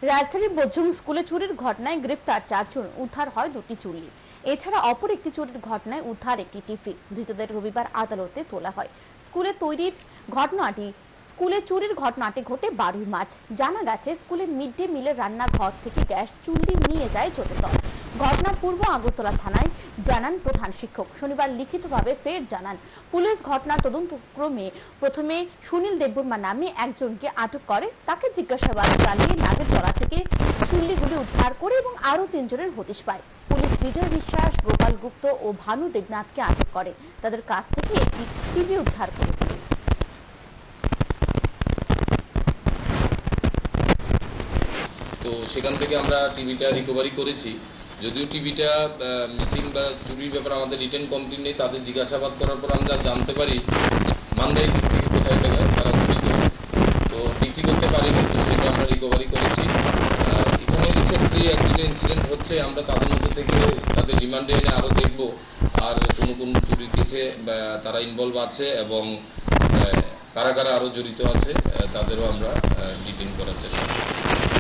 রাজধানীর বজরং স্কুলে চুরির ঘটনায় গ্রেফতার 4 জন, উদ্ধার হয় 2টি চুল্লি। এছাড়া অপর একটি চুরির ঘটনায় উদ্ধার একটি টিফিন। ধৃতদের রবিবার আদালতে তোলা হয়। স্কুলে চুরির ঘটনাটি ঘটে 12 মার্চ। জানা গেছে, স্কুলে মিড ডে মিলের রান্নাঘর থেকে গ্যাস চুল্লি নিয়ে যায় চোরের দল। ঘটনার পূর্ব আগরতলা থানায় জানান প্রধান শিক্ষক। শনিবার লিখিতভাবে ফের জানান পুলিশ। ঘটনার তদন্তক্রমে প্রথমে সুনীল দেববর্মা নামে একজনকে আটক করে। তাকে জিজ্ঞাসাবাদ চালিয়ে নাগেরতলা থেকে চুল্লিগুলি উদ্ধার করে এবং আরো 3 জনের হদিশ পায়। পুলিশ বিজয় বিশ্বাস, গোপাল গুপ্ত ও ভানু দেবনাথকে আটক করে। তাদের কাছ থেকে একটি টিভি উদ্ধার করে। তো সেখান থেকে আমরা টিভিটা রিকভারি করেছি। যদিও টিভিটা মিসিং বা চুরির ব্যাপারে আমাদের রিটেন কমপ্লেন নেই, তাদের জিজ্ঞাসাবাদ করার পর আমরা জানতে পারি মানদাই থেকে কোথায় থেকে তারা চুরি করেছে। তো বিক্রি করতে পারিনি, তো সেটা আমরা রিকভারি করেছি। এখানে রিসেন্টলি একদিকে ইনসিডেন্ট হচ্ছে, আমরা তাদের মধ্যে থেকে তাদের রিমান্ডে এনে আরও দেখবো আর কোন চুরির কেসে তারা ইনভলভ আছে এবং কারা কারা আরও জড়িত আছে তাদেরও আমরা ডিটেইন করার চেষ্টা করব।